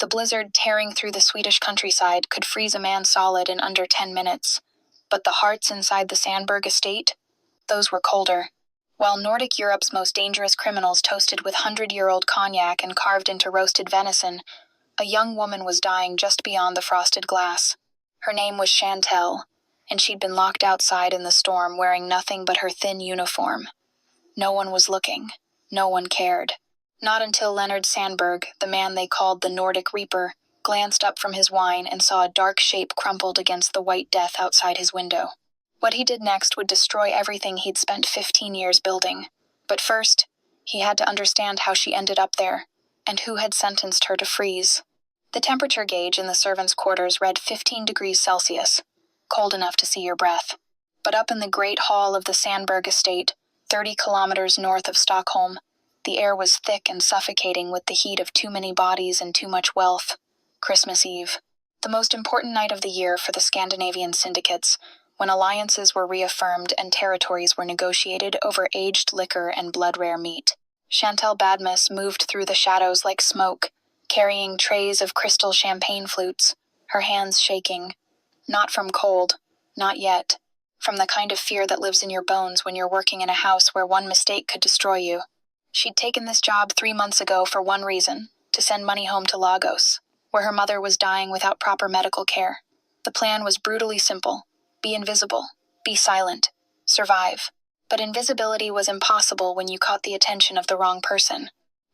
The blizzard tearing through the Swedish countryside could freeze a man solid in under 10 minutes. But the hearts inside the Sandberg estate? Those were colder. While Nordic Europe's most dangerous criminals toasted with 100-year-old cognac and carved into roasted venison, a young woman was dying just beyond the frosted glass. Her name was Chantel, and she'd been locked outside in the storm wearing nothing but her thin uniform. No one was looking. No one cared. Not until Leonard Sandberg, the man they called the Nordic Reaper, glanced up from his wine and saw a dark shape crumpled against the white death outside his window. What he did next would destroy everything he'd spent 15 years building. But first, he had to understand how she ended up there, and who had sentenced her to freeze. The temperature gauge in the servants' quarters read 15 degrees Celsius, cold enough to see your breath. But up in the great hall of the Sandberg estate, 30 kilometers north of Stockholm, the air was thick and suffocating with the heat of too many bodies and too much wealth. Christmas Eve, the most important night of the year for the Scandinavian syndicates, when alliances were reaffirmed and territories were negotiated over aged liquor and blood-rare meat. Chantal Badmus moved through the shadows like smoke, carrying trays of crystal champagne flutes, her hands shaking. Not from cold, not yet. From the kind of fear that lives in your bones when you're working in a house where one mistake could destroy you. She'd taken this job 3 months ago for one reason, to send money home to Lagos, where her mother was dying without proper medical care. The plan was brutally simple. Be invisible, be silent, survive. But invisibility was impossible when you caught the attention of the wrong person.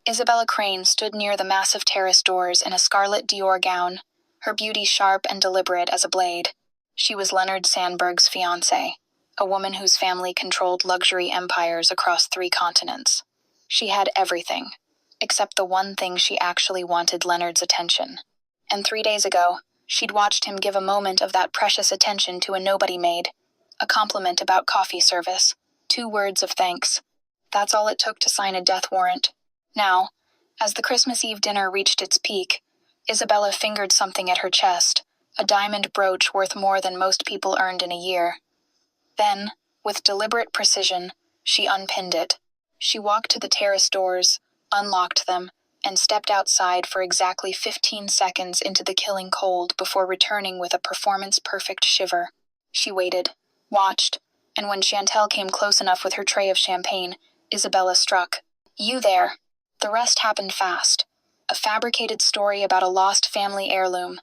Isabella Crane stood near the massive terrace doors in a scarlet Dior gown, her beauty sharp and deliberate as a blade. She was Leonard Sandberg's fiancée, a woman whose family controlled luxury empires across 3 continents. She had everything, except the one thing she actually wanted Leonard's attention. And 3 days ago, she'd watched him give a moment of that precious attention to a nobody maid, a compliment about coffee service, 2 words of thanks. That's all it took to sign a death warrant. Now, as the Christmas Eve dinner reached its peak, Isabella fingered something at her chest, a diamond brooch worth more than most people earned in a year. Then, with deliberate precision, she unpinned it. She walked to the terrace doors, unlocked them, and stepped outside for exactly 15 seconds into the killing cold before returning with a performance-perfect shiver. She waited, watched, and when Chantel came close enough with her tray of champagne, Isabella struck. You there. The rest happened fast. A fabricated story about a lost family heirloom,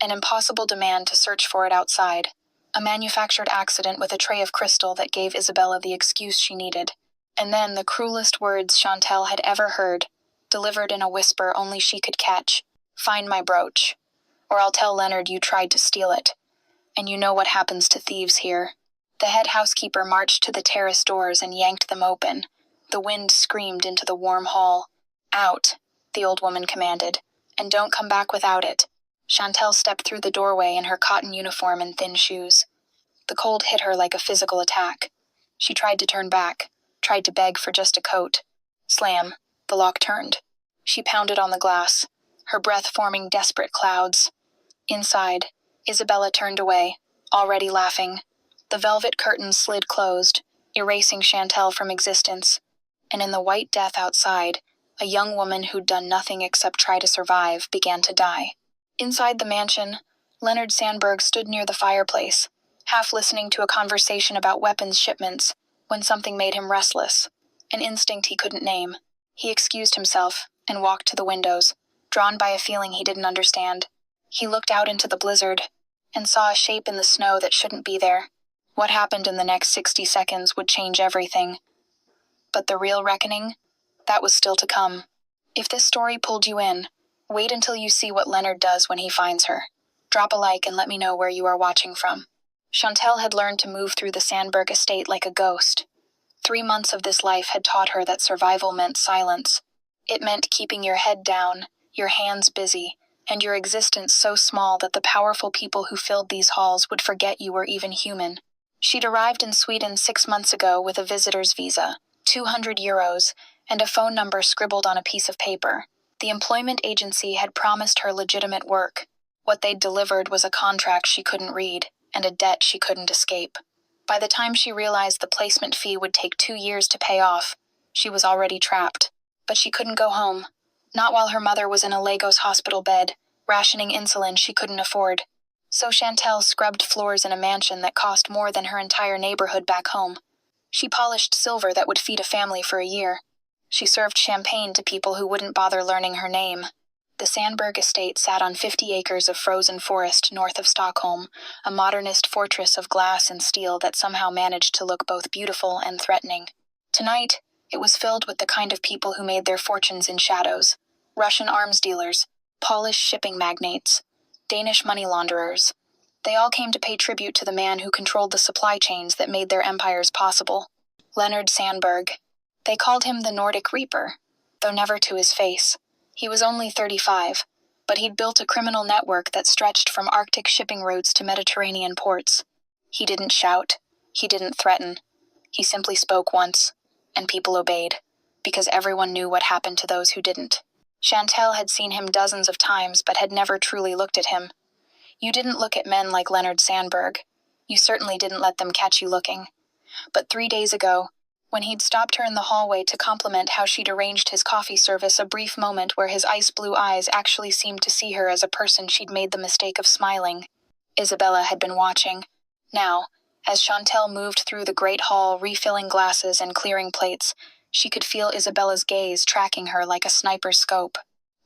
an impossible demand to search for it outside, a manufactured accident with a tray of crystal that gave Isabella the excuse she needed, and then the cruelest words Chantel had ever heard, delivered in a whisper only she could catch. Find my brooch, or I'll tell Leonard you tried to steal it. And you know what happens to thieves here. The head housekeeper marched to the terrace doors and yanked them open. The wind screamed into the warm hall. Out, the old woman commanded, and don't come back without it. Chantel stepped through the doorway in her cotton uniform and thin shoes. The cold hit her like a physical attack. She tried to turn back, tried to beg for just a coat. Slam. The lock turned. She pounded on the glass, her breath forming desperate clouds. Inside, Isabella turned away, already laughing. The velvet curtains slid closed, erasing Chantel from existence. And in the white death outside, a young woman who'd done nothing except try to survive began to die. Inside the mansion, Leonard Sandberg stood near the fireplace, half listening to a conversation about weapons shipments, when something made him restless, an instinct he couldn't name. He excused himself and walked to the windows, drawn by a feeling he didn't understand. He looked out into the blizzard and saw a shape in the snow that shouldn't be there. What happened in the next 60 seconds would change everything. But the real reckoning? That was still to come. If this story pulled you in, wait until you see what Leonard does when he finds her. Drop a like and let me know where you are watching from. Chantel had learned to move through the Sandberg estate like a ghost. 3 months of this life had taught her that survival meant silence. It meant keeping your head down, your hands busy, and your existence so small that the powerful people who filled these halls would forget you were even human. She'd arrived in Sweden 6 months ago with a visitor's visa, 200 euros, and a phone number scribbled on a piece of paper. The employment agency had promised her legitimate work. What they'd delivered was a contract she couldn't read, and a debt she couldn't escape. By the time she realized the placement fee would take 2 years to pay off, she was already trapped. But she couldn't go home. Not while her mother was in a Lagos hospital bed, rationing insulin she couldn't afford. So Chantel scrubbed floors in a mansion that cost more than her entire neighborhood back home. She polished silver that would feed a family for a year. She served champagne to people who wouldn't bother learning her name. The Sandberg estate sat on 50 acres of frozen forest north of Stockholm, a modernist fortress of glass and steel that somehow managed to look both beautiful and threatening. Tonight, it was filled with the kind of people who made their fortunes in shadows. Russian arms dealers, Polish shipping magnates, Danish money launderers. They all came to pay tribute to the man who controlled the supply chains that made their empires possible. Leonard Sandberg. They called him the Nordic Reaper, though never to his face. He was only 35, but he'd built a criminal network that stretched from Arctic shipping routes to Mediterranean ports. He didn't shout. He didn't threaten. He simply spoke once, and people obeyed, because everyone knew what happened to those who didn't. Chantel had seen him dozens of times, but had never truly looked at him. You didn't look at men like Leonard Sandberg. You certainly didn't let them catch you looking. But 3 days ago, when he'd stopped her in the hallway to compliment how she'd arranged his coffee service, a brief moment where his ice-blue eyes actually seemed to see her as a person she'd made the mistake of smiling. Isabella had been watching. Now, as Chantel moved through the great hall, refilling glasses and clearing plates, she could feel Isabella's gaze tracking her like a sniper's scope.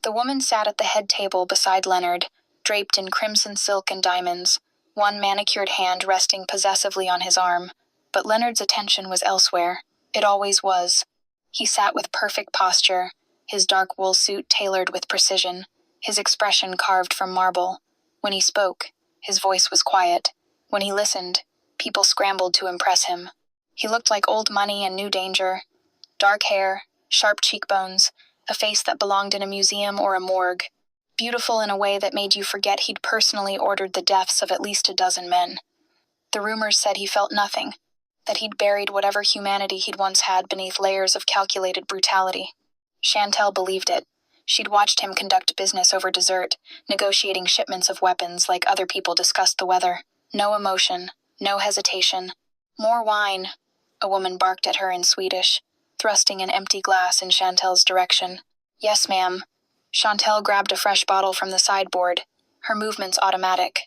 The woman sat at the head table beside Leonard, draped in crimson silk and diamonds, one manicured hand resting possessively on his arm. But Leonard's attention was elsewhere. It always was. He sat with perfect posture, his dark wool suit tailored with precision, his expression carved from marble. When he spoke, his voice was quiet. When he listened, people scrambled to impress him. He looked like old money and new danger. Dark hair, sharp cheekbones, a face that belonged in a museum or a morgue. Beautiful in a way that made you forget he'd personally ordered the deaths of at least a dozen men. The rumors said he felt nothing, that he'd buried whatever humanity he'd once had beneath layers of calculated brutality. Chantel believed it. She'd watched him conduct business over dessert, negotiating shipments of weapons like other people discussed the weather. No emotion, no hesitation. More wine, a woman barked at her in Swedish, thrusting an empty glass in Chantel's direction. Yes, ma'am. Chantel grabbed a fresh bottle from the sideboard, her movements automatic.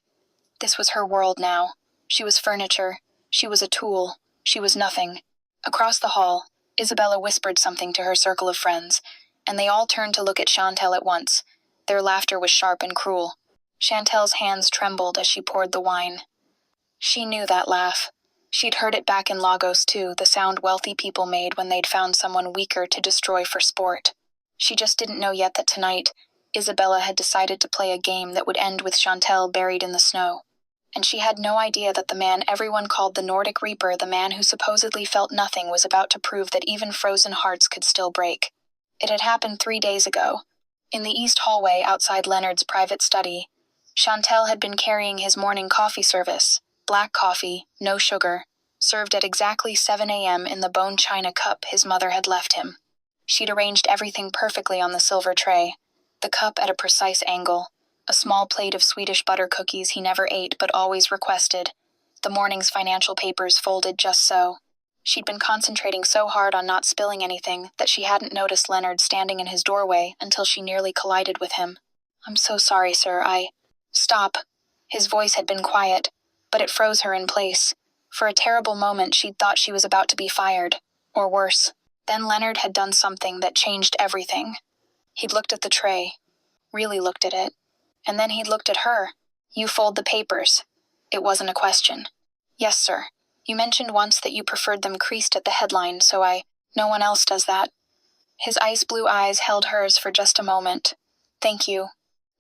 This was her world now. She was furniture. She was a tool. She was nothing. Across the hall, Isabella whispered something to her circle of friends, and they all turned to look at Chantel at once. Their laughter was sharp and cruel. Chantel's hands trembled as she poured the wine. She knew that laugh. She'd heard it back in Lagos too, the sound wealthy people made when they'd found someone weaker to destroy for sport. She just didn't know yet that tonight, Isabella had decided to play a game that would end with Chantel buried in the snow. And she had no idea that the man everyone called the Nordic Reaper, the man who supposedly felt nothing, was about to prove that even frozen hearts could still break. It had happened 3 days ago. In the east hallway outside Leonard's private study, Chantel had been carrying his morning coffee service, black coffee, no sugar, served at exactly 7 a.m. in the bone china cup his mother had left him. She'd arranged everything perfectly on the silver tray, the cup at a precise angle, a small plate of Swedish butter cookies he never ate but always requested, the morning's financial papers folded just so. She'd been concentrating so hard on not spilling anything that she hadn't noticed Leonard standing in his doorway until she nearly collided with him. I'm so sorry, sir, Stop. His voice had been quiet, but it froze her in place. For a terrible moment she'd thought she was about to be fired, or worse. Then Leonard had done something that changed everything. He'd looked at the tray, really looked at it. And then he'd looked at her. You fold the papers. It wasn't a question. Yes, sir. You mentioned once that you preferred them creased at the headline, so no one else does that. His ice-blue eyes held hers for just a moment. Thank you.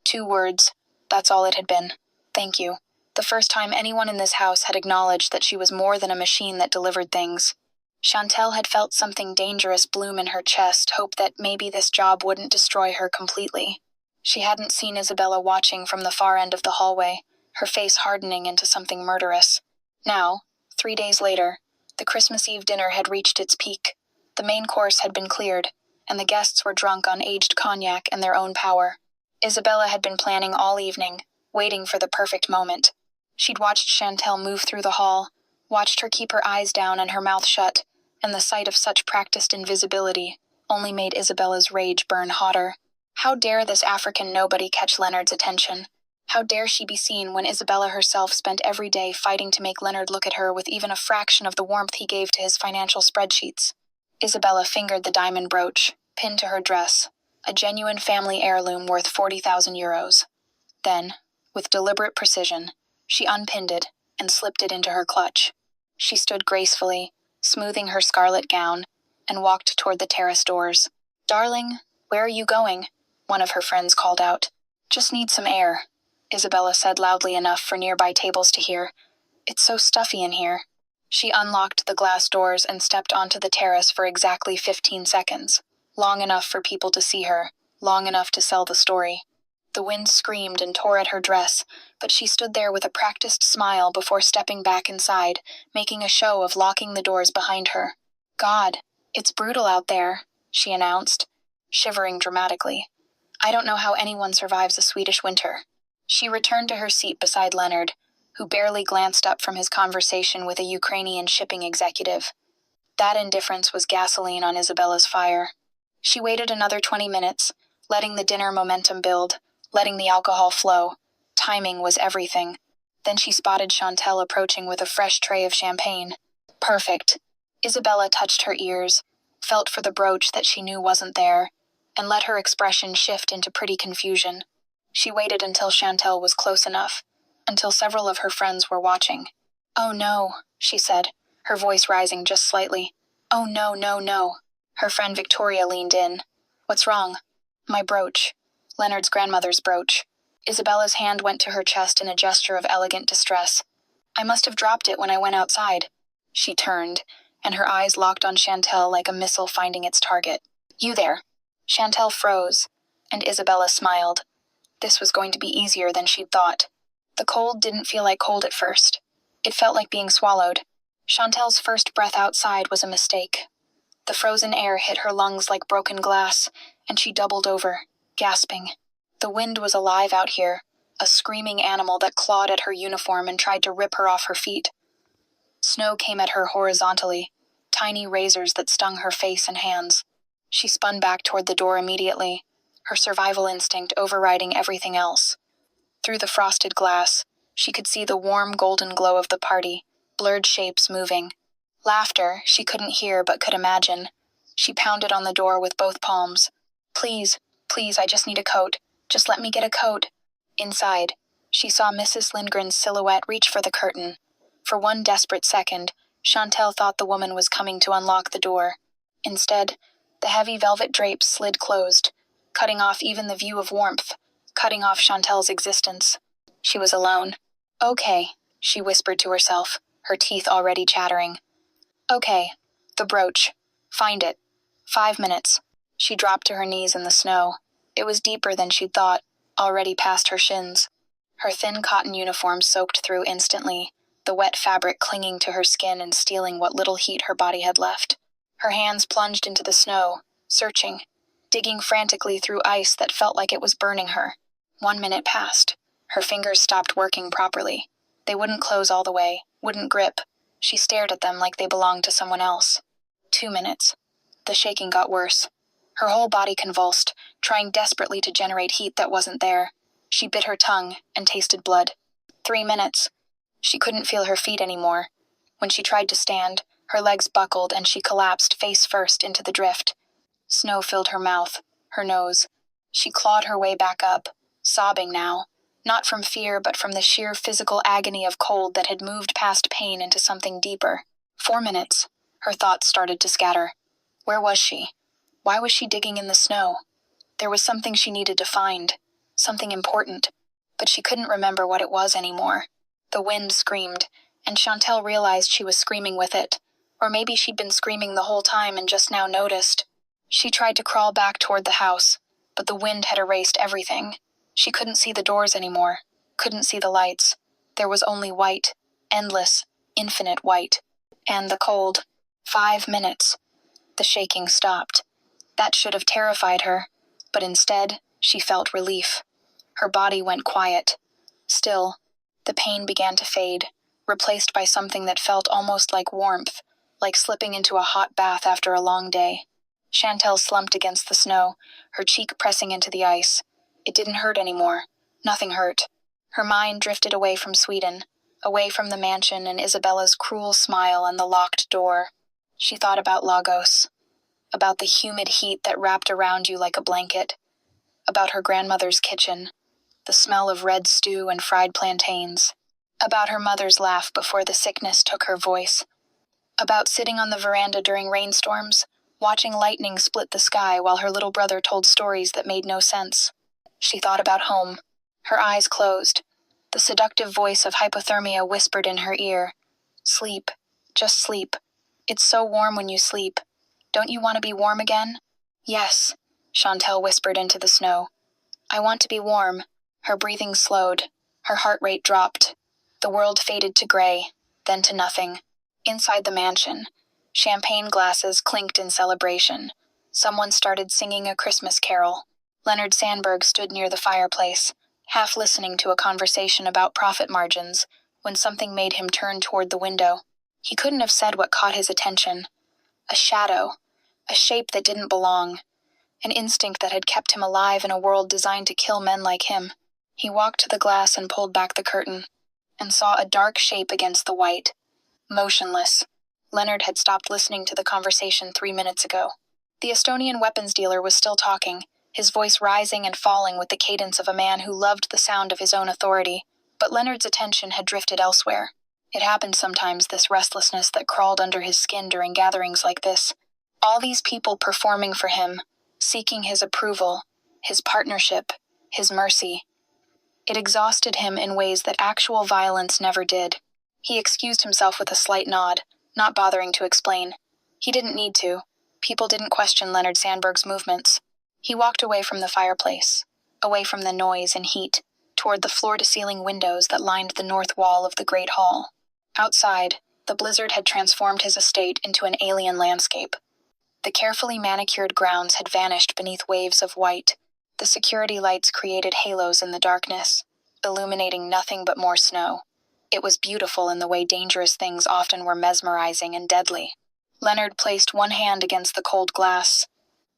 2 words. That's all it had been. Thank you. The first time anyone in this house had acknowledged that she was more than a machine that delivered things. Chantel had felt something dangerous bloom in her chest, hope that maybe this job wouldn't destroy her completely. She hadn't seen Isabella watching from the far end of the hallway, her face hardening into something murderous. Now, 3 days later, the Christmas Eve dinner had reached its peak. The main course had been cleared, and the guests were drunk on aged cognac and their own power. Isabella had been planning all evening, waiting for the perfect moment. She'd watched Chantel move through the hall, watched her keep her eyes down and her mouth shut, and the sight of such practiced invisibility only made Isabella's rage burn hotter. How dare this African nobody catch Leonard's attention? How dare she be seen when Isabella herself spent every day fighting to make Leonard look at her with even a fraction of the warmth he gave to his financial spreadsheets? Isabella fingered the diamond brooch, pinned to her dress, a genuine family heirloom worth 40,000 euros. Then, with deliberate precision, she unpinned it and slipped it into her clutch. She stood gracefully, smoothing her scarlet gown, and walked toward the terrace doors. "Darling, where are you going?" one of her friends called out. "Just need some air," Isabella said loudly enough for nearby tables to hear. "It's so stuffy in here." She unlocked the glass doors and stepped onto the terrace for exactly 15 seconds, long enough for people to see her, long enough to sell the story. The wind screamed and tore at her dress, but she stood there with a practiced smile before stepping back inside, making a show of locking the doors behind her. "God, it's brutal out there," she announced, shivering dramatically. "I don't know how anyone survives a Swedish winter." She returned to her seat beside Leonard, who barely glanced up from his conversation with a Ukrainian shipping executive. That indifference was gasoline on Isabella's fire. She waited another 20 minutes, letting the dinner momentum build, letting the alcohol flow. Timing was everything. Then she spotted Chantel approaching with a fresh tray of champagne. Perfect. Isabella touched her ears, felt for the brooch that she knew wasn't there, and let her expression shift into pretty confusion. She waited until Chantel was close enough, until several of her friends were watching. "Oh no," she said, her voice rising just slightly. "Oh no, no, no." Her friend Victoria leaned in. "What's wrong?" "My brooch. Leonard's grandmother's brooch." Isabella's hand went to her chest in a gesture of elegant distress. "I must have dropped it when I went outside." She turned, and her eyes locked on Chantel like a missile finding its target. "You there." Chantel froze, and Isabella smiled. This was going to be easier than she'd thought. The cold didn't feel like cold at first. It felt like being swallowed. Chantel's first breath outside was a mistake. The frozen air hit her lungs like broken glass, and she doubled over, gasping. The wind was alive out here, a screaming animal that clawed at her uniform and tried to rip her off her feet. Snow came at her horizontally, tiny razors that stung her face and hands. She spun back toward the door immediately, her survival instinct overriding everything else. Through the frosted glass, she could see the warm golden glow of the party, blurred shapes moving. Laughter she couldn't hear but could imagine. She pounded on the door with both palms. "Please, please, I just need a coat. Just let me get a coat." Inside, she saw Mrs. Lindgren's silhouette reach for the curtain. For one desperate second, Chantel thought the woman was coming to unlock the door. Instead, the heavy velvet drapes slid closed, cutting off even the view of warmth, cutting off Chantel's existence. She was alone. "Okay," she whispered to herself, her teeth already chattering. "Okay, the brooch. Find it. 5 minutes." She dropped to her knees in the snow. It was deeper than she'd thought, already past her shins. Her thin cotton uniform soaked through instantly, the wet fabric clinging to her skin and stealing what little heat her body had left. Her hands plunged into the snow, searching, digging frantically through ice that felt like it was burning her. 1 minute passed. Her fingers stopped working properly. They wouldn't close all the way, wouldn't grip. She stared at them like they belonged to someone else. 2 minutes. The shaking got worse. Her whole body convulsed, trying desperately to generate heat that wasn't there. She bit her tongue and tasted blood. 3 minutes. She couldn't feel her feet anymore. When she tried to stand, her legs buckled and she collapsed face first into the drift. Snow filled her mouth, her nose. She clawed her way back up, sobbing now, not from fear but from the sheer physical agony of cold that had moved past pain into something deeper. 4 minutes. Her thoughts started to scatter. Where was she? Why was she digging in the snow? There was something she needed to find, something important, but she couldn't remember what it was anymore. The wind screamed, and Chantel realized she was screaming with it, or maybe she'd been screaming the whole time and just now noticed. She tried to crawl back toward the house, but the wind had erased everything. She couldn't see the doors anymore, couldn't see the lights. There was only white, endless, infinite white. And the cold. 5 minutes. The shaking stopped. That should have terrified her, but instead, she felt relief. Her body went quiet. Still, the pain began to fade, replaced by something that felt almost like warmth, like slipping into a hot bath after a long day. Chantel slumped against the snow, her cheek pressing into the ice. It didn't hurt anymore. Nothing hurt. Her mind drifted away from Sweden, away from the mansion and Isabella's cruel smile and the locked door. She thought about Lagos, about the humid heat that wrapped around you like a blanket, about her grandmother's kitchen, the smell of red stew and fried plantains, about her mother's laugh before the sickness took her voice, about sitting on the veranda during rainstorms, watching lightning split the sky while her little brother told stories that made no sense. She thought about home. Her eyes closed. The seductive voice of hypothermia whispered in her ear, "Sleep. Just sleep. It's so warm when you sleep. Don't you want to be warm again?" "Yes," Chantel whispered into the snow. "I want to be warm." Her breathing slowed. Her heart rate dropped. The world faded to gray, then to nothing. Inside the mansion, champagne glasses clinked in celebration. Someone started singing a Christmas carol. Leonard Sandberg stood near the fireplace, half listening to a conversation about profit margins, when something made him turn toward the window. He couldn't have said what caught his attention. A shadow, a shape that didn't belong, an instinct that had kept him alive in a world designed to kill men like him. He walked to the glass and pulled back the curtain, and saw a dark shape against the white. Motionless. Leonard had stopped listening to the conversation 3 minutes ago. The Estonian weapons dealer was still talking, his voice rising and falling with the cadence of a man who loved the sound of his own authority, but Leonard's attention had drifted elsewhere. It happened sometimes, this restlessness that crawled under his skin during gatherings like this. All these people performing for him, seeking his approval, his partnership, his mercy. It exhausted him in ways that actual violence never did. He excused himself with a slight nod, not bothering to explain. He didn't need to. People didn't question Leonard Sandberg's movements. He walked away from the fireplace, away from the noise and heat, toward the floor-to-ceiling windows that lined the north wall of the great hall. Outside, the blizzard had transformed his estate into an alien landscape. The carefully manicured grounds had vanished beneath waves of white. The security lights created halos in the darkness, illuminating nothing but more snow. It was beautiful in the way dangerous things often were mesmerizing and deadly. Leonard placed one hand against the cold glass.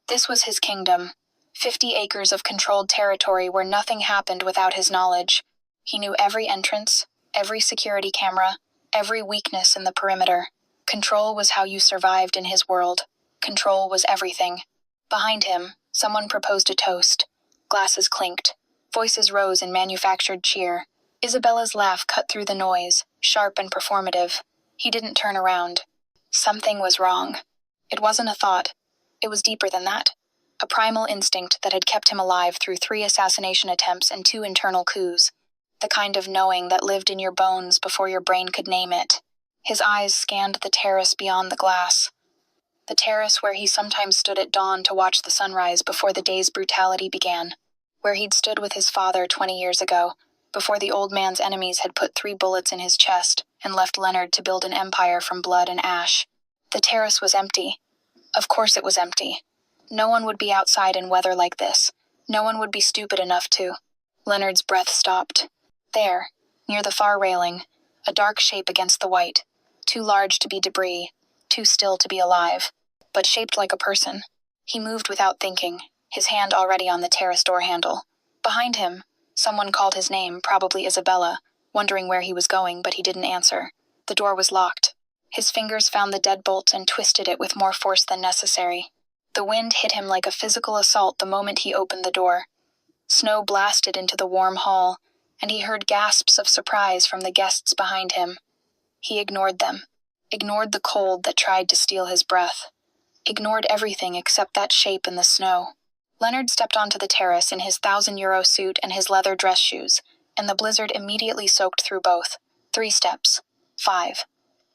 This was his kingdom, 50 acres of controlled territory where nothing happened without his knowledge. He knew every entrance, every security camera, every weakness in the perimeter. Control was how you survived in his world. Control was everything. Behind him, someone proposed a toast. Glasses clinked. Voices rose in manufactured cheer. Isabella's laugh cut through the noise, sharp and performative. He didn't turn around. Something was wrong. It wasn't a thought. It was deeper than that. A primal instinct that had kept him alive through 3 assassination attempts and 2 internal coups. The kind of knowing that lived in your bones before your brain could name it. His eyes scanned the terrace beyond the glass. The terrace where he sometimes stood at dawn to watch the sunrise before the day's brutality began. Where he'd stood with his father 20 years ago, before the old man's enemies had put 3 bullets in his chest and left Leonard to build an empire from blood and ash. The terrace was empty. Of course it was empty. No one would be outside in weather like this. No one would be stupid enough to. Leonard's breath stopped. There, near the far railing, a dark shape against the white. Too large to be debris, too still to be alive, but shaped like a person. He moved without thinking, his hand already on the terrace door handle. Behind him, someone called his name, probably Isabella, wondering where he was going, but he didn't answer. The door was locked. His fingers found the deadbolt and twisted it with more force than necessary. The wind hit him like a physical assault the moment he opened the door. Snow blasted into the warm hall, and he heard gasps of surprise from the guests behind him. He ignored them, ignored the cold that tried to steal his breath, ignored everything except that shape in the snow. Leonard stepped onto the terrace in his €1,000 suit and his leather dress shoes, and the blizzard immediately soaked through both. 3 steps. 5.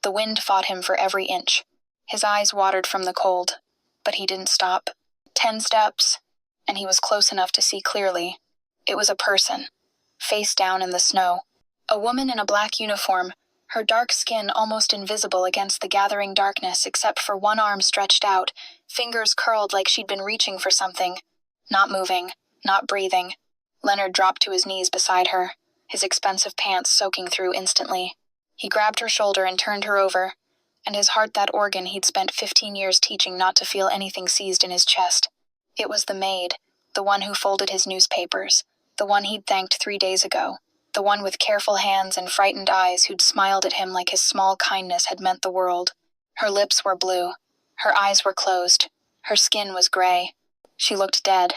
The wind fought him for every inch. His eyes watered from the cold, but he didn't stop. 10 steps, and he was close enough to see clearly. It was a person, face down in the snow. A woman in a black uniform, her dark skin almost invisible against the gathering darkness except for one arm stretched out, fingers curled like she'd been reaching for something. Not moving, not breathing. Leonard dropped to his knees beside her, his expensive pants soaking through instantly. He grabbed her shoulder and turned her over. and his heart that organ he'd spent 15 years teaching not to feel anything seized in his chest. It was the maid, the one who folded his newspapers, the one he'd thanked 3 days ago, the one with careful hands and frightened eyes who'd smiled at him like his small kindness had meant the world. Her lips were blue. Her eyes were closed. Her skin was gray. She looked dead.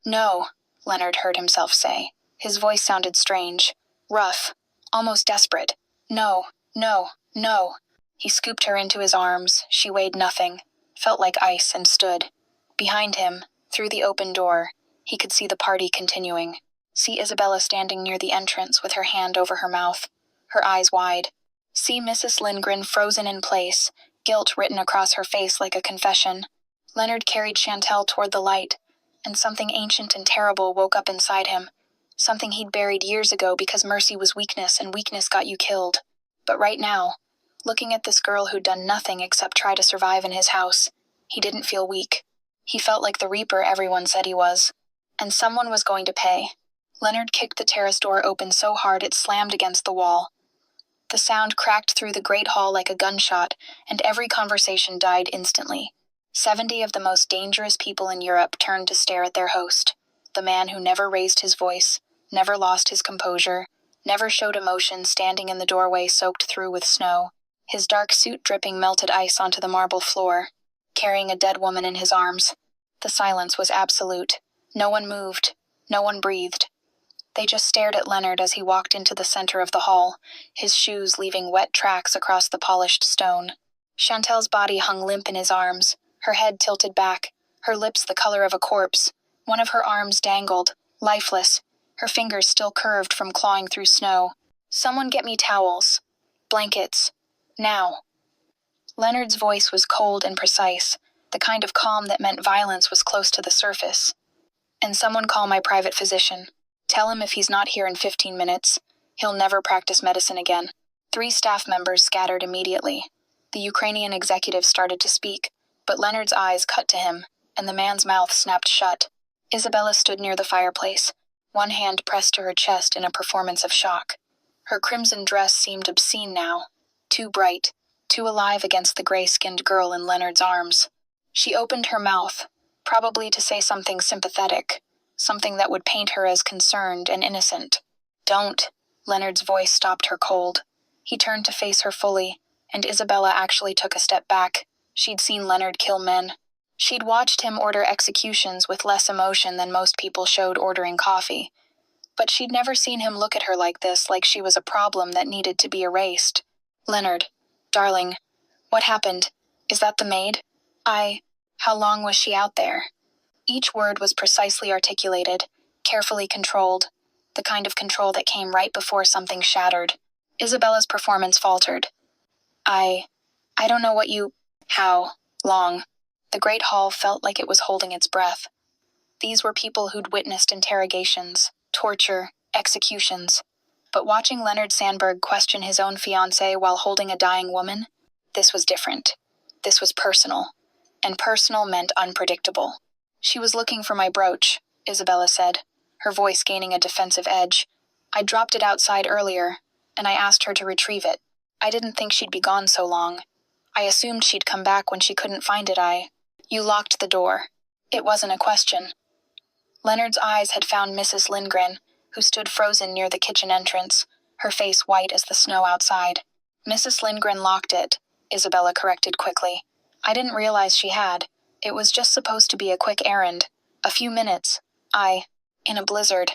"No," Leonard heard himself say. His voice sounded strange, rough, almost desperate. "No, no, no." He scooped her into his arms. She weighed nothing, felt like ice, and stood. Behind him, through the open door, he could see the party continuing. See Isabella standing near the entrance with her hand over her mouth, her eyes wide. See Mrs. Lindgren frozen in place, guilt written across her face like a confession. Leonard carried Chantel toward the light, and something ancient and terrible woke up inside him. Something he'd buried years ago because mercy was weakness and weakness got you killed. But right now, looking at this girl who'd done nothing except try to survive in his house, he didn't feel weak. He felt like the Reaper everyone said he was. And someone was going to pay. Leonard kicked the terrace door open so hard it slammed against the wall. The sound cracked through the great hall like a gunshot, and every conversation died instantly. 70 of the most dangerous people in Europe turned to stare at their host, the man who never raised his voice, never lost his composure, never showed emotion, standing in the doorway soaked through with snow, his dark suit dripping melted ice onto the marble floor, carrying a dead woman in his arms. The silence was absolute. No one moved. No one breathed. They just stared at Leonard as he walked into the center of the hall, his shoes leaving wet tracks across the polished stone. Chantel's body hung limp in his arms, her head tilted back, her lips the color of a corpse. One of her arms dangled, lifeless, her fingers still curved from clawing through snow. "Someone get me towels. Blankets. Now." Leonard's voice was cold and precise, the kind of calm that meant violence was close to the surface. "And someone call my private physician. Tell him if he's not here in 15 minutes, he'll never practice medicine again." 3 staff members scattered immediately. The Ukrainian executive started to speak, but Leonard's eyes cut to him, and the man's mouth snapped shut. Isabella stood near the fireplace, one hand pressed to her chest in a performance of shock. Her crimson dress seemed obscene now, too bright, too alive against the gray-skinned girl in Leonard's arms. She opened her mouth, probably to say something sympathetic, something that would paint her as concerned and innocent. "Don't." Leonard's voice stopped her cold. He turned to face her fully, and Isabella actually took a step back. She'd seen Leonard kill men. She'd watched him order executions with less emotion than most people showed ordering coffee. But she'd never seen him look at her like this, like she was a problem that needed to be erased. "Leonard, darling, what happened? Is that the maid? How long was she out there?" Each word was precisely articulated, carefully controlled, the kind of control that came right before something shattered. Isabella's performance faltered. I don't know what you... How long?" The great hall felt like it was holding its breath. These were people who'd witnessed interrogations, torture, executions. But watching Leonard Sandberg question his own fiancée while holding a dying woman, this was different. This was personal. And personal meant unpredictable. "She was looking for my brooch," Isabella said, her voice gaining a defensive edge. "I dropped it outside earlier, and I asked her to retrieve it. I didn't think she'd be gone so long. I assumed she'd come back when she couldn't find it. You locked the door." It wasn't a question. Leonard's eyes had found Mrs. Lindgren, who stood frozen near the kitchen entrance, her face white as the snow outside. "Mrs. Lindgren locked it," Isabella corrected quickly. "I didn't realize she had. It was just supposed to be a quick errand. A few minutes. In a blizzard."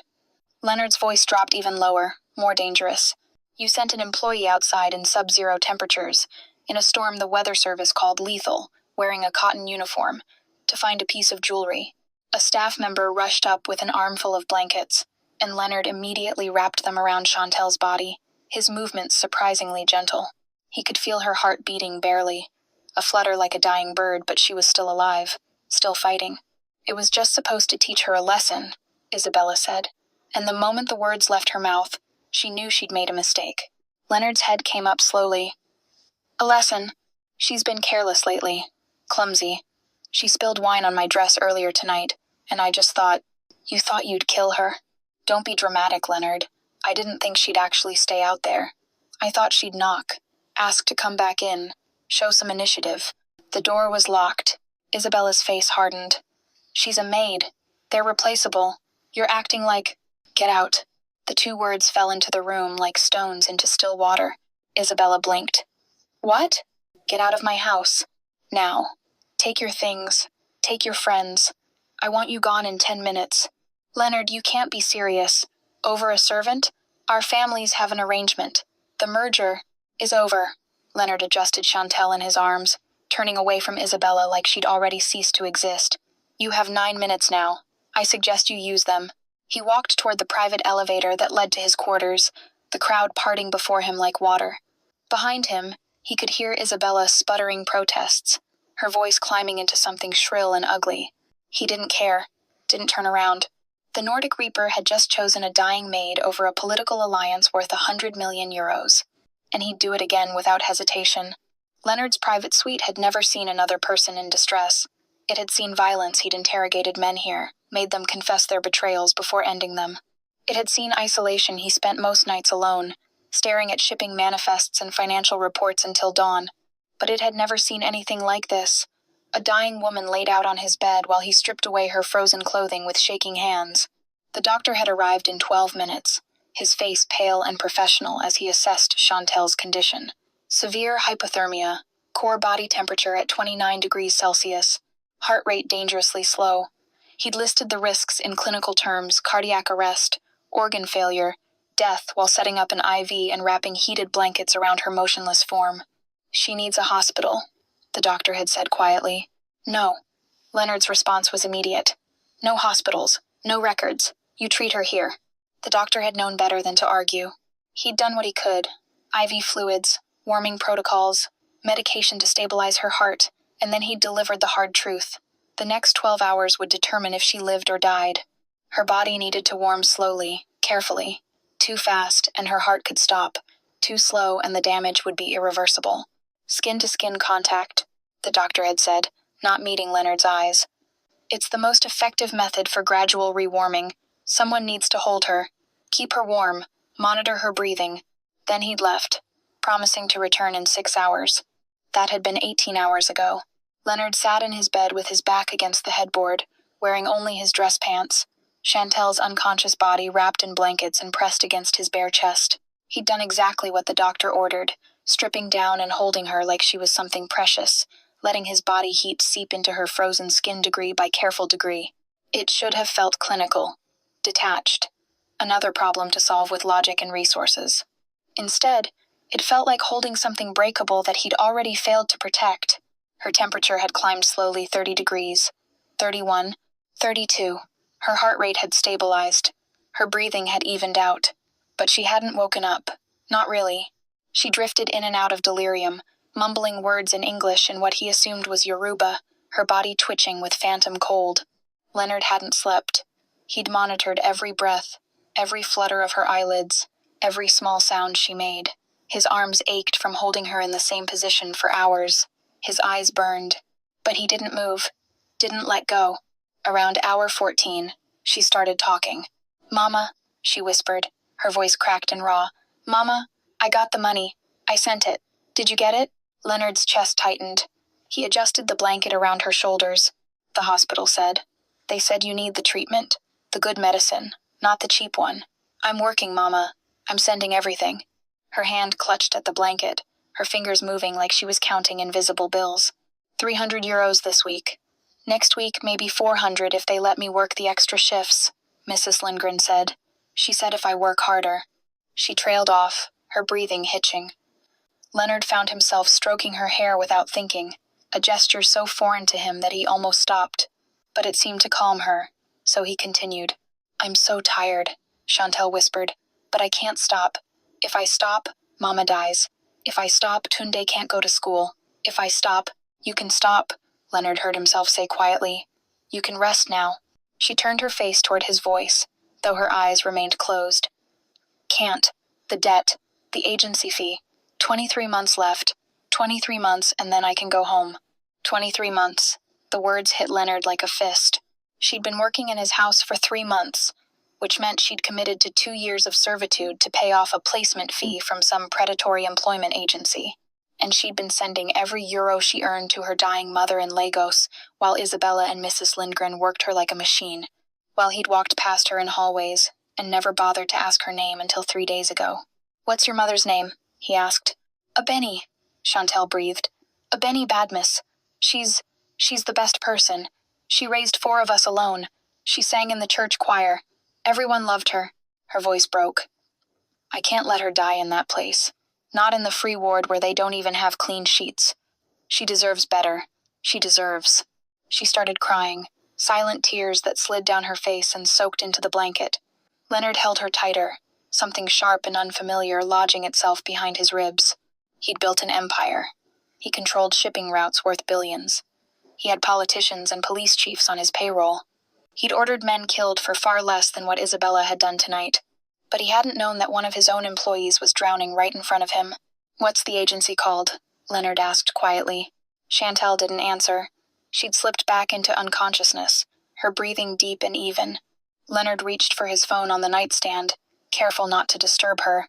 Leonard's voice dropped even lower, more dangerous. "You sent an employee outside in sub-zero temperatures, in a storm the weather service called lethal, wearing a cotton uniform, to find a piece of jewelry. A staff member rushed up with an armful of blankets, and Leonard immediately wrapped them around Chantel's body, his movements surprisingly gentle. He could feel her heart beating barely, a flutter like a dying bird, but she was still alive, still fighting. "It was just supposed to teach her a lesson," Isabella said, and the moment the words left her mouth, she knew she'd made a mistake. Leonard's head came up slowly. "A lesson. She's been careless lately, clumsy. She spilled wine on my dress earlier tonight, and I just thought..." "You thought you'd kill her?" "Don't be dramatic, Leonard. I didn't think she'd actually stay out there. I thought she'd knock, ask to come back in, Show some initiative. The door was locked. Isabella's face hardened. She's a maid. They're replaceable. You're acting like... Get out. The two words fell into the room like stones into still water. Isabella blinked. What? Get out of my house. Now. Take your things. Take your friends. I want you gone in 10 minutes. Leonard, you can't be serious. Over a servant? Our families have an arrangement. The merger is over. Leonard adjusted Chantel in his arms, turning away from Isabella like she'd already ceased to exist. You have 9 minutes now. I suggest you use them. He walked toward the private elevator that led to his quarters, the crowd parting before him like water. Behind him, he could hear Isabella sputtering protests, her voice climbing into something shrill and ugly. He didn't care, didn't turn around. The Nordic Reaper had just chosen a dying maid over a political alliance worth 100 million euros. And he'd do it again without hesitation. Leonard's private suite had never seen another person in distress. It had seen violence. He'd interrogated men here, made them confess their betrayals before ending them. It had seen isolation. He spent most nights alone, staring at shipping manifests and financial reports until dawn. But it had never seen anything like this. A dying woman laid out on his bed while he stripped away her frozen clothing with shaking hands. The doctor had arrived in 12 minutes, his face pale and professional as he assessed Chantel's condition. Severe hypothermia, core body temperature at 29 degrees Celsius, heart rate dangerously slow. He'd listed the risks in clinical terms: cardiac arrest, organ failure, death, while setting up an IV and wrapping heated blankets around her motionless form. She needs a hospital, the doctor had said quietly. No. Leonard's response was immediate. No hospitals, no records. You treat her here. The doctor had known better than to argue. He'd done what he could. IV fluids, warming protocols, medication to stabilize her heart, and then he'd delivered the hard truth. The next 12 hours would determine if she lived or died. Her body needed to warm slowly, carefully. Too fast, and her heart could stop. Too slow, and the damage would be irreversible. Skin-to-skin contact, the doctor had said, not meeting Leonard's eyes. It's the most effective method for gradual rewarming. Someone needs to hold her, keep her warm, monitor her breathing. Then he'd left, promising to return in 6 hours. That had been 18 hours ago. Leonard sat in his bed with his back against the headboard, wearing only his dress pants, Chantel's unconscious body wrapped in blankets and pressed against his bare chest. He'd done exactly what the doctor ordered, stripping down and holding her like she was something precious, letting his body heat seep into her frozen skin degree by careful degree. It should have felt clinical, detached, another problem to solve with logic and resources. Instead, it felt like holding something breakable that he'd already failed to protect. Her temperature had climbed slowly 30 degrees, 31, 32. Her heart rate had stabilized. Her breathing had evened out. But she hadn't woken up. Not really. She drifted in and out of delirium, mumbling words in English and what he assumed was Yoruba, her body twitching with phantom cold. Leonard hadn't slept. He'd monitored every breath, every flutter of her eyelids, every small sound she made. His arms ached from holding her in the same position for hours. His eyes burned. But he didn't move, didn't let go. Around hour 14, she started talking. "Mama," she whispered, her voice cracked and raw. "Mama, I got the money. I sent it. Did you get it?" Leonard's chest tightened. He adjusted the blanket around her shoulders. "The hospital said. They said you need the treatment, the good medicine, not the cheap one. I'm working, Mama. I'm sending everything." Her hand clutched at the blanket, her fingers moving like she was counting invisible bills. 300 euros this week. Next week, maybe 400 if they let me work the extra shifts, Mrs. Lindgren said. She said if I work harder. She trailed off, her breathing hitching. Leonard found himself stroking her hair without thinking, a gesture so foreign to him that he almost stopped. But it seemed to calm her, so he continued. "I'm so tired," Chantel whispered, "but I can't stop. If I stop, Mama dies. If I stop, Tunde can't go to school. If I stop, you can stop," Leonard heard himself say quietly. "You can rest now." She turned her face toward his voice, though her eyes remained closed. "Can't. The debt. The agency fee. 23 months left. 23 months and then I can go home. 23 months. The words hit Leonard like a fist. She'd been working in his house for 3 months, which meant she'd committed to 2 years of servitude to pay off a placement fee from some predatory employment agency. and she'd been sending every euro she earned to her dying mother in Lagos, while Isabella and Mrs. Lindgren worked her like a machine, while he'd walked past her in hallways and never bothered to ask her name until 3 days ago. "What's your mother's name?" he asked. "Benny," Chantal breathed. "Benny Badmus. She's the best person. She raised 4 of us alone. She sang in the church choir. Everyone loved her." Her voice broke. "I can't let her die in that place. Not in the free ward where they don't even have clean sheets. She deserves better. She deserves." She started crying, silent tears that slid down her face and soaked into the blanket. Leonard held her tighter, something sharp and unfamiliar lodging itself behind his ribs. He'd built an empire. He controlled shipping routes worth billions. He had politicians and police chiefs on his payroll. He'd ordered men killed for far less than what Isabella had done tonight. But he hadn't known that one of his own employees was drowning right in front of him. "What's the agency called?" Leonard asked quietly. Chantal didn't answer. She'd slipped back into unconsciousness, her breathing deep and even. Leonard reached for his phone on the nightstand, careful not to disturb her.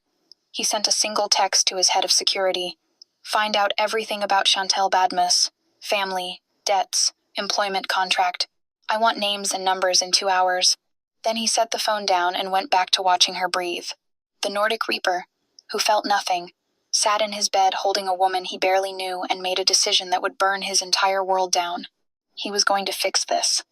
He sent a single text to his head of security. "Find out everything about Chantal Badmus. Family, debts, employment contract. I want names and numbers in 2 hours." Then he set the phone down and went back to watching her breathe. The Nordic Reaper, who felt nothing, sat in his bed holding a woman he barely knew and made a decision that would burn his entire world down. He was going to fix this.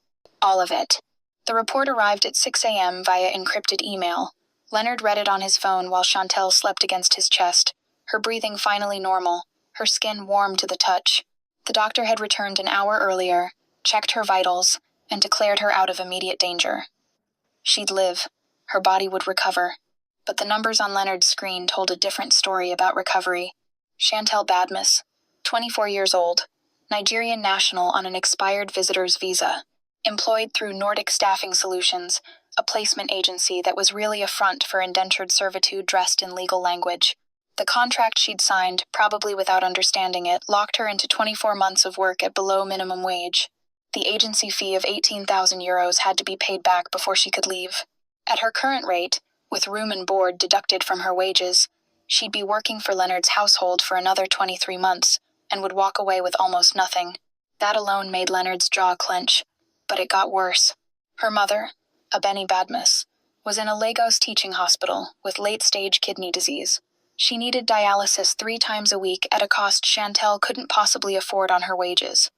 All of it. The report arrived at 6 a.m. via encrypted email. Leonard read it on his phone while Chantal slept against his chest, her breathing finally normal, her skin warm to the touch. The doctor had returned an hour earlier, checked her vitals, and declared her out of immediate danger. She'd live. Her body would recover. But the numbers on Leonard's screen told a different story about recovery. Chantal Badmus, 24 years old, Nigerian national on an expired visitor's visa, employed through Nordic Staffing Solutions, a placement agency that was really a front for indentured servitude dressed in legal language. The contract she'd signed, probably without understanding it, locked her into 24 months of work at below minimum wage. The agency fee of 18,000 euros had to be paid back before she could leave. At her current rate, with room and board deducted from her wages, she'd be working for Leonard's household for another 23 months and would walk away with almost nothing. That alone made Leonard's jaw clench. But it got worse. Her mother, Benny Badmus, was in a Lagos teaching hospital with late-stage kidney disease. She needed dialysis 3 times a week at a cost Chantal couldn't possibly afford on her wages.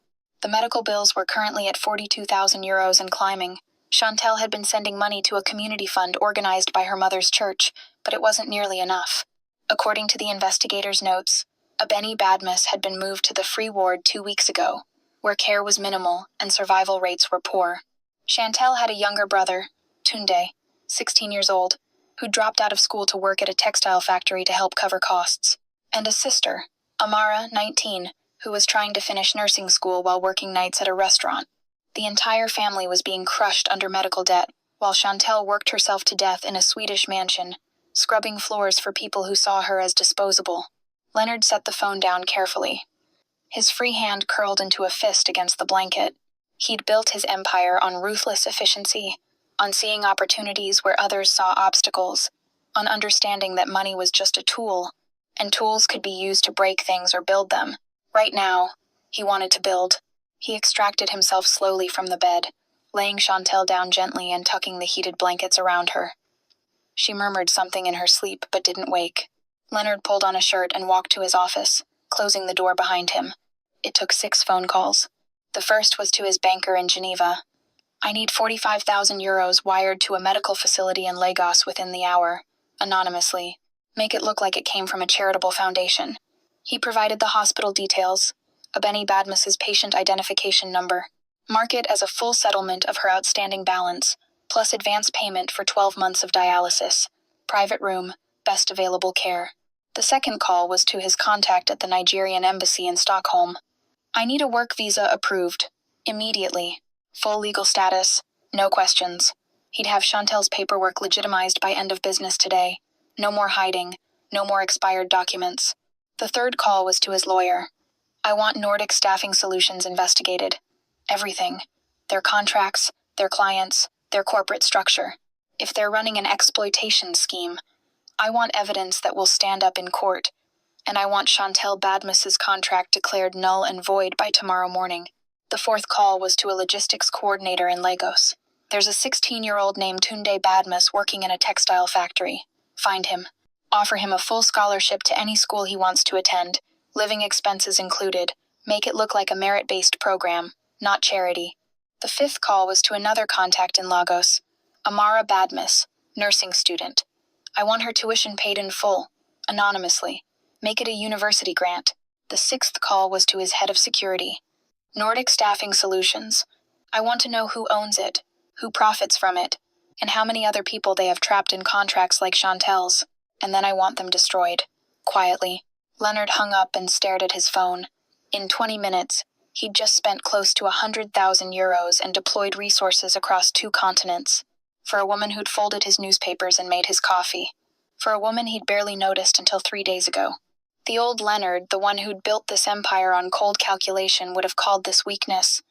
The medical bills were currently at 42,000 euros and climbing. Chantal had been sending money to a community fund organized by her mother's church, but it wasn't nearly enough. According to the investigators' notes, Benny Badmus had been moved to the free ward 2 weeks ago, where care was minimal and survival rates were poor. Chantal had a younger brother, Tunde, 16 years old, who dropped out of school to work at a textile factory to help cover costs, and a sister, Amara, 19, who was trying to finish nursing school while working nights at a restaurant. The entire family was being crushed under medical debt, while Chantal worked herself to death in a Swedish mansion, scrubbing floors for people who saw her as disposable. Leonard set the phone down carefully. His free hand curled into a fist against the blanket. He'd built his empire on ruthless efficiency, on seeing opportunities where others saw obstacles, on understanding that money was just a tool, and tools could be used to break things or build them. Right now, he wanted to build. He extracted himself slowly from the bed, laying Chantal down gently and tucking the heated blankets around her. She murmured something in her sleep but didn't wake. Leonard pulled on a shirt and walked to his office, closing the door behind him. It took 6 phone calls. The first was to his banker in Geneva. "I need 45,000 euros wired to a medical facility in Lagos within the hour, anonymously. Make it look like it came from a charitable foundation." He provided the hospital details, Benny Badmus's patient identification number. "Mark it as a full settlement of her outstanding balance, plus advance payment for 12 months of dialysis. Private room, best available care." The second call was to his contact at the Nigerian embassy in Stockholm. "I need a work visa approved. Immediately. Full legal status. No questions." He'd have Chantal's paperwork legitimized by end of business today. No more hiding. No more expired documents. The third call was to his lawyer. "I want Nordic Staffing Solutions investigated. Everything. Their contracts, their clients, their corporate structure. If they're running an exploitation scheme, I want evidence that will stand up in court. And I want Chantal Badmus's contract declared null and void by tomorrow morning. The fourth call was to a logistics coordinator in Lagos. There's a 16-year-old named Tunde Badmus working in a textile factory. Find him. Offer him a full scholarship to any school he wants to attend, living expenses included. Make it look like a merit-based program, not charity. The fifth call was to another contact in Lagos, Amara Badmus, nursing student. I want her tuition paid in full, anonymously. Make it a university grant. The sixth call was to his head of security, Nordic Staffing Solutions. I want to know who owns it, who profits from it, and how many other people they have trapped in contracts like Chantel's. And then I want them destroyed. Quietly, Leonard hung up and stared at his phone. In 20 minutes, he'd just spent close to 100,000 euros and deployed resources across 2 continents. For a woman who'd folded his newspapers and made his coffee. For a woman he'd barely noticed until 3 days ago. The old Leonard, the one who'd built this empire on cold calculation, would have called this weakness.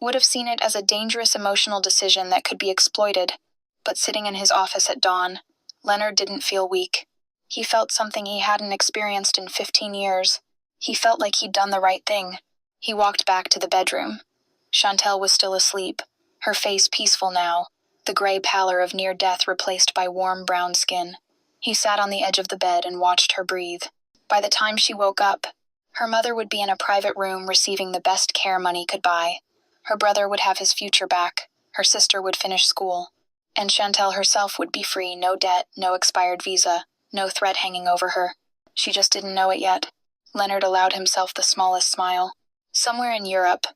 Would have seen it as a dangerous emotional decision that could be exploited. But sitting in his office at dawn, Leonard didn't feel weak. He felt something he hadn't experienced in 15 years. He felt like he'd done the right thing. He walked back to the bedroom. Chantel was still asleep, her face peaceful now, the gray pallor of near death replaced by warm brown skin. He sat on the edge of the bed and watched her breathe. By the time she woke up, her mother would be in a private room receiving the best care money could buy. Her brother would have his future back, her sister would finish school, and Chantel herself would be free, no debt, no expired visa, no threat hanging over her. She just didn't know it yet. Leonard allowed himself the smallest smile. Somewhere in Europe,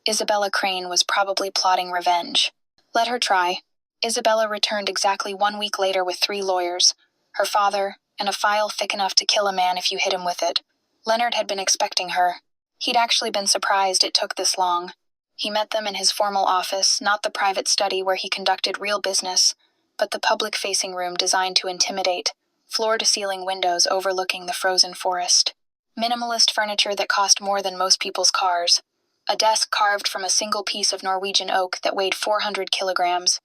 Isabella Crane was probably plotting revenge. Let her try. Isabella returned exactly 1 week later with 3 lawyers, her father, and a file thick enough to kill a man if you hit him with it. Leonard had been expecting her. He'd actually been surprised it took this long. He met them in his formal office, not the private study where he conducted real business, but the public-facing room designed to intimidate, floor-to-ceiling windows overlooking the frozen forest. Minimalist furniture that cost more than most people's cars. A desk carved from a single piece of Norwegian oak that weighed 400 kilograms.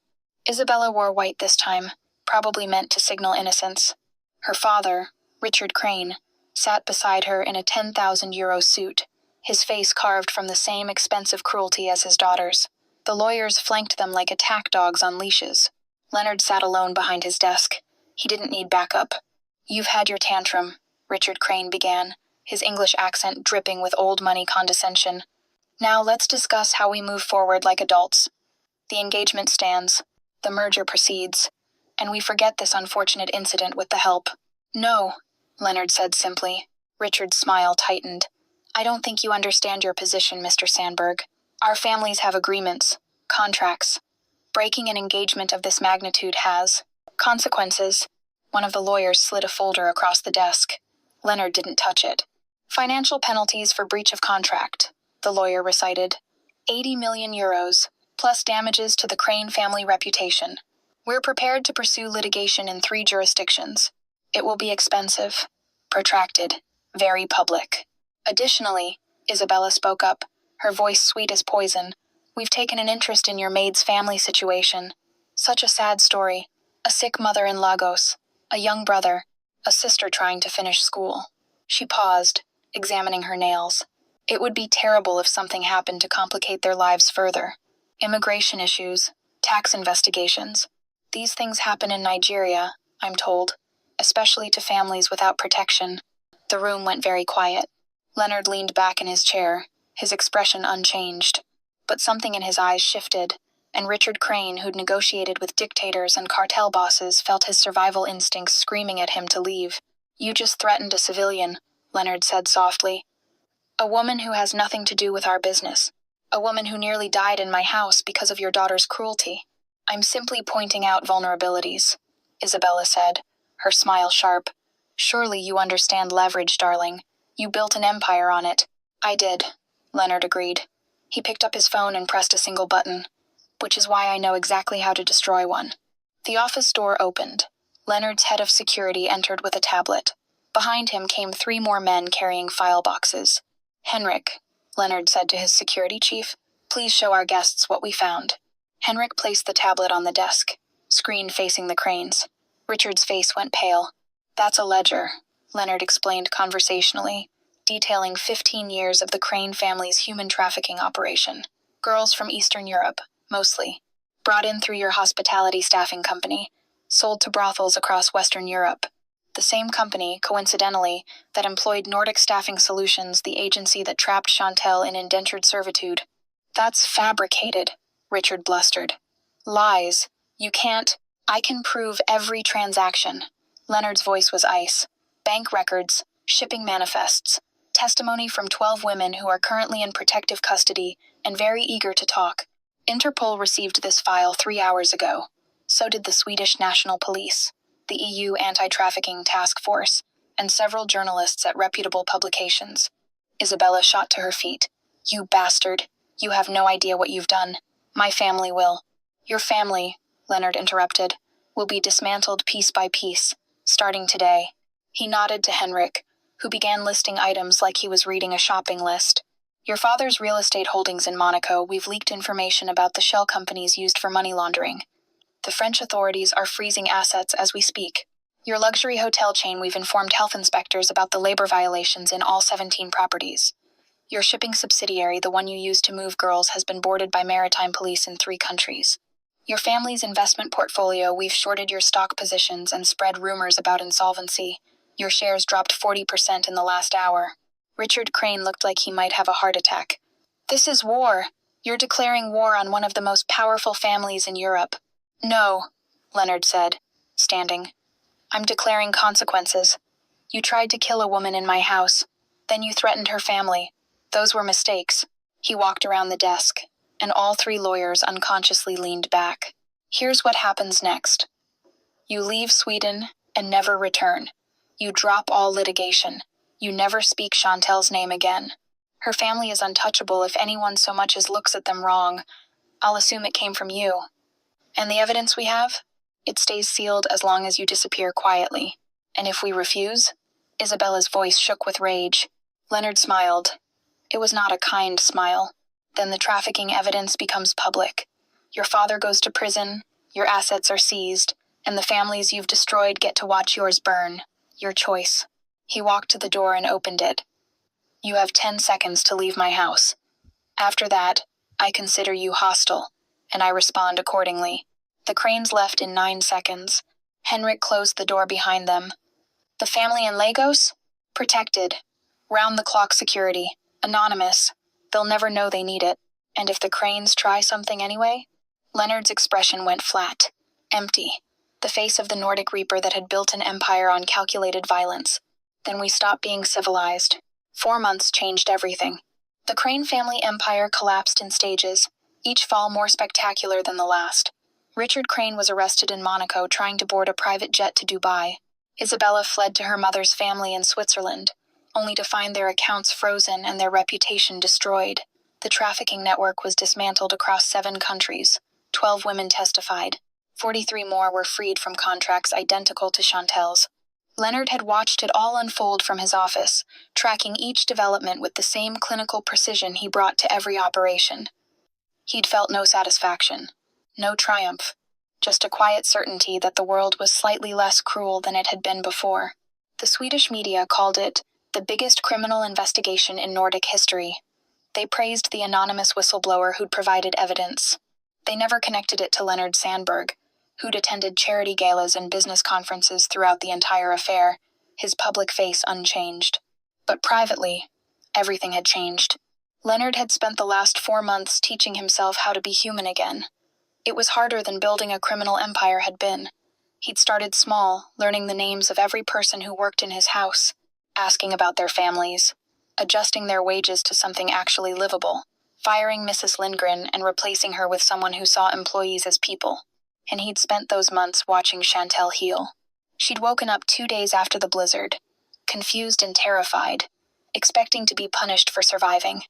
Isabella wore white this time, probably meant to signal innocence. Her father, Richard Crane, sat beside her in a 10,000 euro suit, his face carved from the same expensive cruelty as his daughter's. The lawyers flanked them like attack dogs on leashes. Leonard sat alone behind his desk. He didn't need backup. "You've had your tantrum," Richard Crane began, his English accent dripping with old money condescension. "Now let's discuss how we move forward like adults. The engagement stands. The merger proceeds. And we forget this unfortunate incident with the help." "No," Leonard said simply. Richard's smile tightened. "I don't think you understand your position, Mr. Sandberg. Our families have agreements, contracts. Breaking an engagement of this magnitude has consequences." One of the lawyers slid a folder across the desk. Leonard didn't touch it. "Financial penalties for breach of contract," the lawyer recited. 80 million euros, plus damages to the Crane family reputation. We're prepared to pursue litigation in 3 jurisdictions. It will be expensive, protracted, very public. Additionally, Isabella spoke up, her voice sweet as poison, "We've taken an interest in your Maid's family situation. Such a sad story. A sick mother in Lagos, a young brother, a sister trying to finish school." She paused, examining her nails. "It would be terrible if something happened to complicate their lives further. Immigration issues, tax investigations. These things happen in Nigeria, I'm told, especially to families without protection." The room went very quiet. Leonard leaned back in his chair, his expression unchanged. But something in his eyes shifted, and Richard Crane, who'd negotiated with dictators and cartel bosses, felt his survival instincts screaming at him to leave. "You just threatened a civilian," Leonard said softly. "A woman who has nothing to do with our business. A woman who nearly died in my house because of your daughter's cruelty. I'm simply pointing out vulnerabilities," Isabella said, her smile sharp. "Surely you understand leverage, darling. You built an empire on it." "I did," Leonard agreed. He picked up his phone and pressed a single button. "Which is why I know exactly how to destroy one." The office door opened. Leonard's head of security entered with a tablet. Behind him came 3 more men carrying file boxes. "Henrik," Leonard said to his security chief, "please show our guests what we found." Henrik placed the tablet on the desk, screen facing the Cranes. Richard's face went pale. "That's a ledger," Leonard explained conversationally, detailing 15 years of the Crane family's human trafficking operation. Girls from Eastern Europe, mostly. Brought in through your hospitality staffing company, sold to brothels across Western Europe. The same company, coincidentally, that employed Nordic Staffing Solutions, the agency that trapped Chantel in indentured servitude. That's fabricated, Richard blustered. Lies. You can't. I can prove every transaction. Leonard's voice was ice. Bank records, shipping manifests, testimony from 12 women who are currently in protective custody and very eager to talk. Interpol received this file 3 hours ago. So did the Swedish National Police, the EU Anti-Trafficking Task Force, and several journalists at reputable publications. Isabella shot to her feet. You bastard. You have no idea what you've done. My family will. Your family, Leonard interrupted, will be dismantled piece by piece, starting today. He nodded to Henrik, who began listing items like he was reading a shopping list. Your father's real estate holdings in Monaco, we've leaked information about the shell companies used for money laundering. The French authorities are freezing assets as we speak. Your luxury hotel chain, we've informed health inspectors about the labor violations in all 17 properties. Your shipping subsidiary, the one you used to move girls, has been boarded by maritime police in 3 countries. Your family's investment portfolio, we've shorted your stock positions and spread rumors about insolvency. Your shares dropped 40% in the last hour. Richard Crane looked like he might have a heart attack. This is war. You're declaring war on one of the most powerful families in Europe. No, Leonard said, standing. I'm declaring consequences. You tried to kill a woman in my house. Then you threatened her family. Those were mistakes. He walked around the desk, and all 3 lawyers unconsciously leaned back. Here's what happens next. You leave Sweden and never return. You drop all litigation. You never speak Chantel's name again. Her family is untouchable. If anyone so much as looks at them wrong, I'll assume it came from you. And the evidence we have? It stays sealed as long as you disappear quietly. And if we refuse? Isabella's voice shook with rage. Leonard smiled. It was not a kind smile. Then the trafficking evidence becomes public. Your father goes to prison, your assets are seized, and the families you've destroyed get to watch yours burn. Your choice. He walked to the door and opened it. You have 10 seconds to leave my house. After that, I consider you hostile, and I respond accordingly. The Cranes left in 9 seconds. Henrik closed the door behind them. The family in Lagos? Protected. Round-the-clock security. Anonymous. They'll never know they need it. And if the Cranes try something anyway? Leonard's expression went flat. Empty. The face of the Nordic Reaper that had built an empire on calculated violence. Then we stopped being civilized. 4 months changed everything. The Crane family empire collapsed in stages, each fall more spectacular than the last. Richard Crane was arrested in Monaco trying to board a private jet to Dubai. Isabella fled to her mother's family in Switzerland, only to find their accounts frozen and their reputation destroyed. The trafficking network was dismantled across 7 countries. 12 women testified. 43 more were freed from contracts identical to Chantel's. Leonard had watched it all unfold from his office, tracking each development with the same clinical precision he brought to every operation. He'd felt no satisfaction, no triumph, just a quiet certainty that the world was slightly less cruel than it had been before. The Swedish media called it the biggest criminal investigation in Nordic history. They praised the anonymous whistleblower who'd provided evidence. They never connected it to Leonard Sandberg, who'd attended charity galas and business conferences throughout the entire affair, his public face unchanged. But privately, everything had changed. Leonard had spent the last 4 months teaching himself how to be human again. It was harder than building a criminal empire had been. He'd started small, learning the names of every person who worked in his house, asking about their families, adjusting their wages to something actually livable, firing Mrs. Lindgren and replacing her with someone who saw employees as people. And he'd spent those months watching Chantel heal. She'd woken up 2 days after the blizzard, confused and terrified, expecting to be punished for surviving.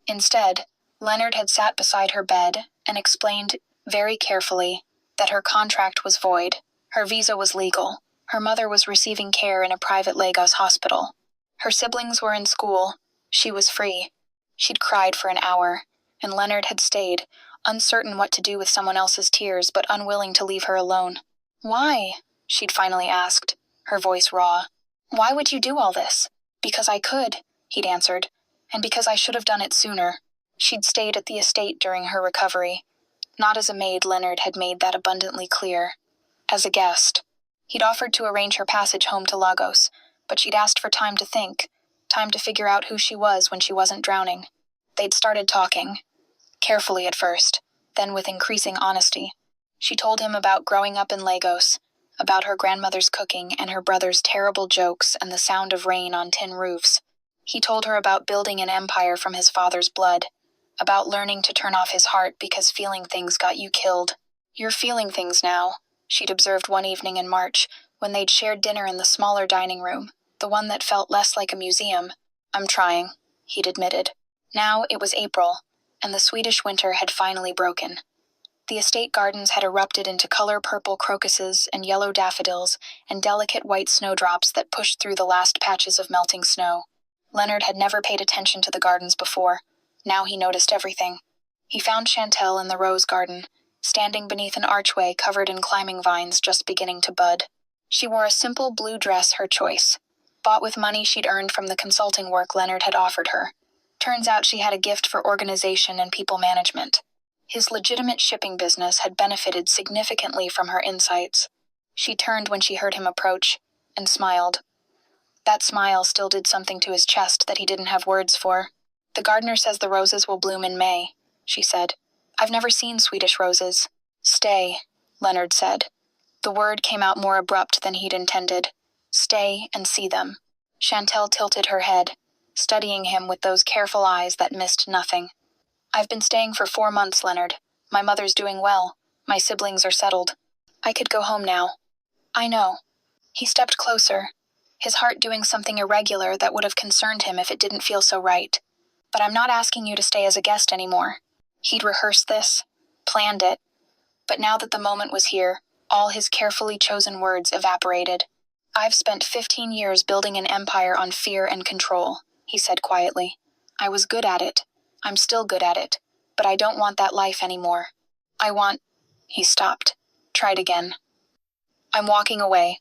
Instead, Leonard had sat beside her bed and explained, very carefully, that her contract was void, her visa was legal, her mother was receiving care in a private Lagos hospital. Her siblings were in school, she was free. She'd cried for an hour, and Leonard had stayed, uncertain what to do with someone else's tears but unwilling to leave her alone. Why? She'd finally asked, her voice raw. Why would you do all this? Because I could, he'd answered, and because I should have done it sooner. She'd stayed at the estate during her recovery. Not as a maid, Leonard had made that abundantly clear. As a guest. He'd offered to arrange her passage home to Lagos, but she'd asked for time to think, time to figure out who she was when she wasn't drowning. They'd started talking, carefully at first, then with increasing honesty. She told him about growing up in Lagos, about her grandmother's cooking and her brother's terrible jokes and the sound of rain on tin roofs. He told her about building an empire from his father's blood, about learning to turn off his heart because feeling things got you killed. You're feeling things now, she'd observed one evening in March when they'd shared dinner in the smaller dining room, the one that felt less like a museum. I'm trying, he'd admitted. Now it was April, and the Swedish winter had finally broken. The estate gardens had erupted into color-purple crocuses and yellow daffodils and delicate white snowdrops that pushed through the last patches of melting snow. Leonard had never paid attention to the gardens before. Now he noticed everything. He found Chantal in the rose garden, standing beneath an archway covered in climbing vines just beginning to bud. She wore a simple blue dress, her choice, bought with money she'd earned from the consulting work Leonard had offered her. Turns out she had a gift for organization and people management. His legitimate shipping business had benefited significantly from her insights. She turned when she heard him approach, and smiled. That smile still did something to his chest that he didn't have words for. The gardener says the roses will bloom in May, she said. I've never seen Swedish roses. Stay, Leonard said. The word came out more abrupt than he'd intended. Stay and see them. Chantal tilted her head, studying him with those careful eyes that missed nothing. I've been staying for 4 months, Leonard. My mother's doing well. My siblings are settled. I could go home now. I know. He stepped closer, his heart doing something irregular that would have concerned him if it didn't feel so right. But I'm not asking you to stay as a guest anymore. He'd rehearsed this, planned it. But now that the moment was here, all his carefully chosen words evaporated. I've spent 15 years building an empire on fear and control, he said quietly. I was good at it. I'm still good at it. But I don't want that life anymore. I want... He stopped. Tried again. I'm walking away.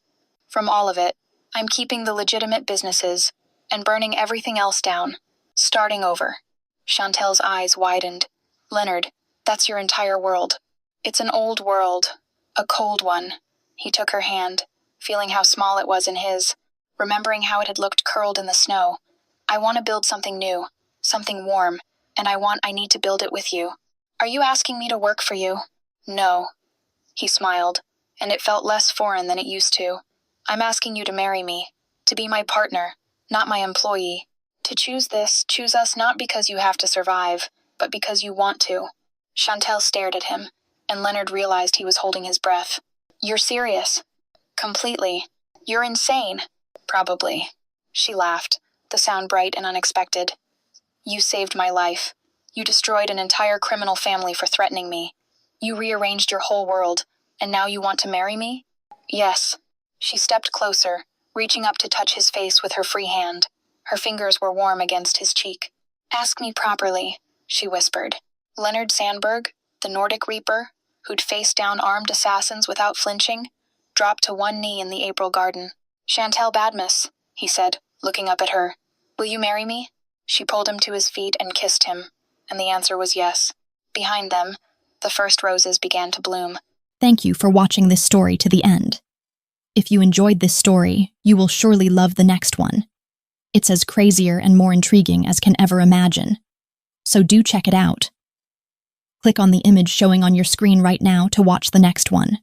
From all of it. I'm keeping the legitimate businesses and burning everything else down. Starting over. Chantal's eyes widened. Leonard, that's your entire world. It's an old world. A cold one. He took her hand, feeling how small it was in his, remembering how it had looked curled in the snow. I want to build something new, something warm, and I need to build it with you. Are you asking me to work for you? No. He smiled, and it felt less foreign than it used to. I'm asking you to marry me, to be my partner, not my employee. To choose us not because you have to survive, but because you want to. Chantal stared at him, and Leonard realized he was holding his breath. You're serious? Completely. You're insane. Probably. She laughed, the sound bright and unexpected. You saved my life. You destroyed an entire criminal family for threatening me. You rearranged your whole world, and now you want to marry me? Yes. She stepped closer, reaching up to touch his face with her free hand. Her fingers were warm against his cheek. Ask me properly, she whispered. Leonard Sandberg, the Nordic Reaper, who'd faced down armed assassins without flinching, dropped to one knee in the April garden. Chantal Badmus, he said, looking up at her. Will you marry me? She pulled him to his feet and kissed him, and the answer was yes. Behind them, the first roses began to bloom. Thank you for watching this story to the end. If you enjoyed this story, you will surely love the next one. It's as crazier and more intriguing as can ever imagine. So do check it out. Click on the image showing on your screen right now to watch the next one.